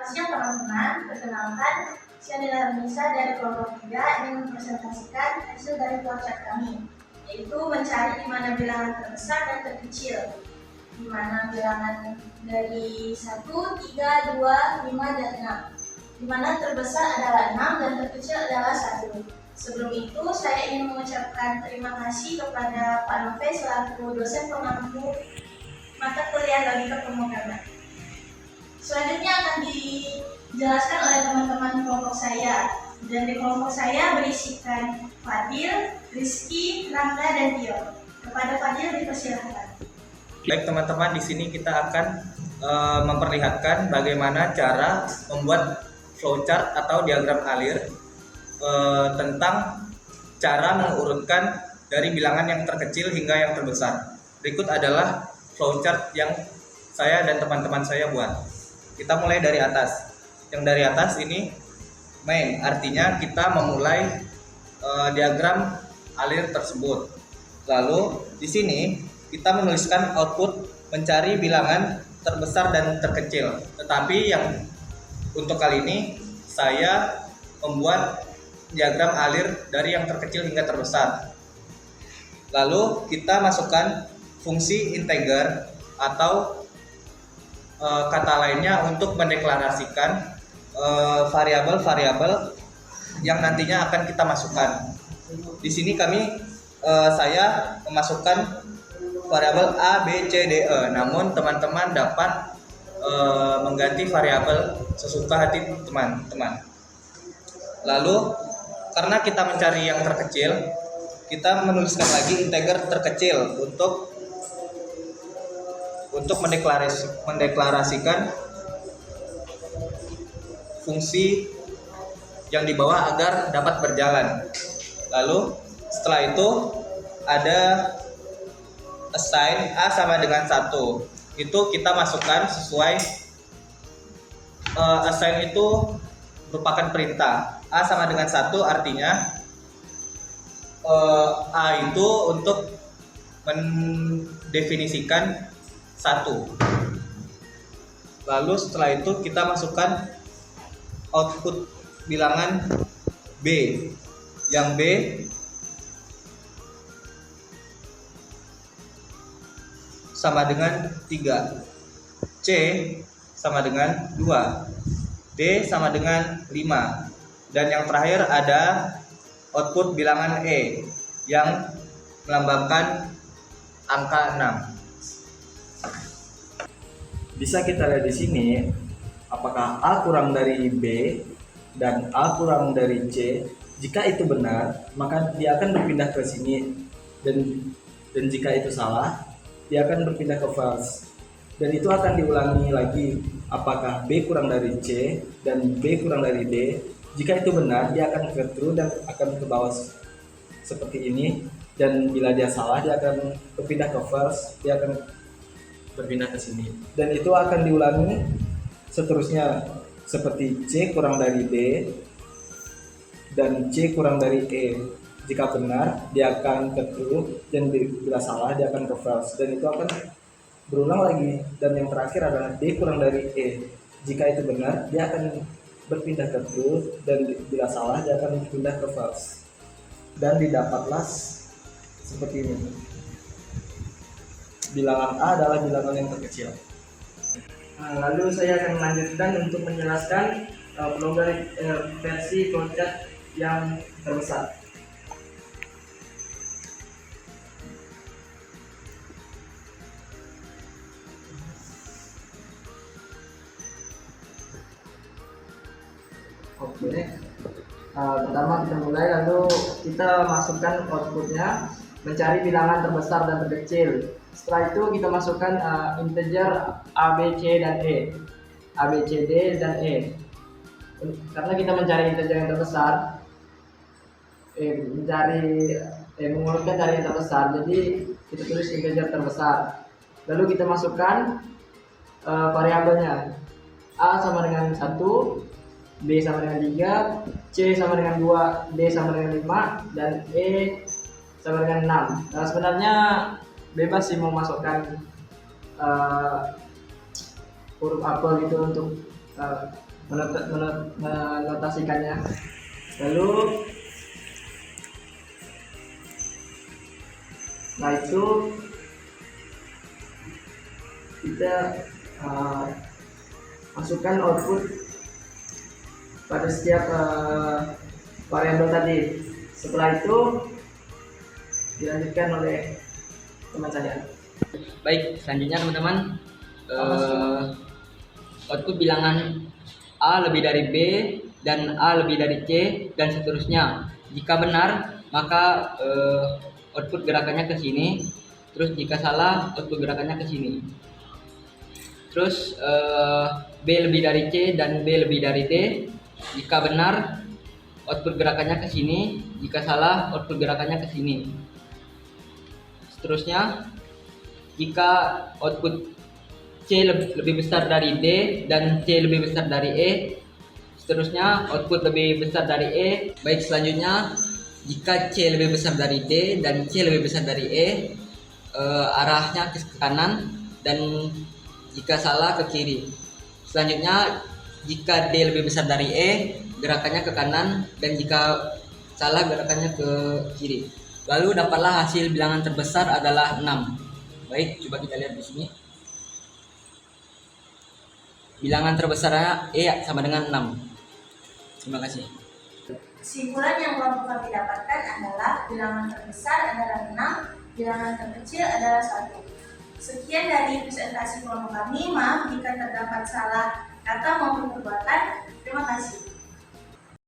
Siang teman-teman, perkenalkan, saya Nila Nisa dari kelompok 3 ingin mempresentasikan hasil dari flowchart kami, yaitu mencari di mana bilangan terbesar dan terkecil, di mana bilangan dari 1, 3, 2, 5, dan 6, di mana terbesar adalah 6 dan terkecil adalah 1. Sebelum itu, saya ingin mengucapkan terima kasih kepada Pak Nove selaku dosen pengampu mata kuliah logika pemrograman. Selanjutnya akan dijelaskan oleh teman-teman kelompok saya. Dan di kelompok saya berisikan Fadil, Rizky, Rangga, dan Tio. Kepada Fadil dipersilakan. Baik teman-teman, di sini kita akan memperlihatkan bagaimana cara membuat flowchart atau diagram alir tentang cara mengurutkan dari bilangan yang terkecil hingga yang terbesar. Berikut adalah flowchart yang saya dan teman-teman saya buat. Kita mulai dari atas. Yang dari atas ini main, artinya kita memulai diagram alir tersebut. Lalu di sini kita menuliskan output mencari bilangan terbesar dan terkecil. Tetapi yang untuk kali ini saya membuat diagram alir dari yang terkecil hingga terbesar. Lalu kita masukkan fungsi integer atau kata lainnya untuk mendeklarasikan variabel-variabel yang nantinya akan kita masukkan. Di sini saya memasukkan variabel A, B, C, D, E. Namun teman-teman dapat mengganti variabel sesuka hati teman-teman. Lalu karena kita mencari yang terkecil, kita menuliskan lagi integer terkecil untuk mendeklarasikan fungsi yang di bawah agar dapat berjalan. Lalu setelah itu ada assign A sama dengan 1. Itu kita masukkan sesuai assign itu merupakan perintah. A sama dengan 1 artinya A itu untuk mendefinisikan 1. Lalu setelah itu kita masukkan output bilangan B. Yang B sama dengan 3, C sama dengan 2, D sama dengan 5, dan yang terakhir ada output bilangan E yang melambangkan angka 6. Bisa kita lihat di sini apakah A kurang dari B dan A kurang dari C. Jika itu benar, maka dia akan berpindah ke sini, dan jika itu salah, dia akan berpindah ke false. Dan itu akan diulangi lagi, apakah B kurang dari C dan B kurang dari D. Jika itu benar, dia akan ke true dan akan ke bawah seperti ini. Dan bila dia salah, dia akan berpindah ke false, dia akan berpindah ke sini. Dan itu akan diulangi seterusnya, seperti C kurang dari D dan C kurang dari E. Jika benar, dia akan ke true, dan bila salah, dia akan ke false. Dan itu akan berulang lagi. Dan yang terakhir adalah D kurang dari E. Jika itu benar, dia akan berpindah ke true, dan bila salah, dia akan berpindah ke false. Dan didapatlah seperti ini. Bilangan A adalah bilangan yang terkecil. Lalu saya akan melanjutkan untuk menjelaskan versi flowchart yang terbesar. Oke, pertama kita mulai, lalu kita masukkan outputnya mencari bilangan terbesar dan terkecil. Setelah itu kita masukkan integer A, B, C, dan E, A, B, C, D, dan E. Karena kita mencari integer yang terbesar, mengurutkan dari yang terbesar, jadi kita tulis integer terbesar. Lalu kita masukkan variabelnya. A sama dengan 1, B sama dengan 3, C sama dengan 2, D sama dengan 5, dan E sama dengan 6. Nah, sebenarnya bebas sih mau masukkan huruf apa gitu untuk menotasikannya. Lalu setelah itu kita masukkan output pada setiap variabel tadi. Setelah itu dilanjutkan oleh teman saya. Baik, selanjutnya teman-teman, output bilangan A lebih dari B dan A lebih dari C dan seterusnya. Jika benar, maka output gerakannya ke sini. Terus jika salah, output gerakannya ke sini. Terus B lebih dari C dan B lebih dari D. Jika benar, output gerakannya ke sini. Jika salah, output gerakannya ke sini. Seterusnya, jika output C lebih besar dari D dan C lebih besar dari E, seterusnya output lebih besar dari E. Baik, selanjutnya jika C lebih besar dari D dan C lebih besar dari E, arahnya ke kanan, dan jika salah ke kiri. Selanjutnya jika D lebih besar dari E, gerakannya ke kanan, dan jika salah gerakannya ke kiri. Lalu dapatlah hasil bilangan terbesar adalah 6. Baik, coba kita lihat di sini. Bilangan terbesarnya E sama dengan 6. Terima kasih. Kesimpulan yang kelompok kami dapatkan adalah bilangan terbesar adalah 6, bilangan terkecil adalah 1. Sekian dari presentasi kelompok kami. Maaf jika terdapat salah kata maupun perbuatan. Terima kasih.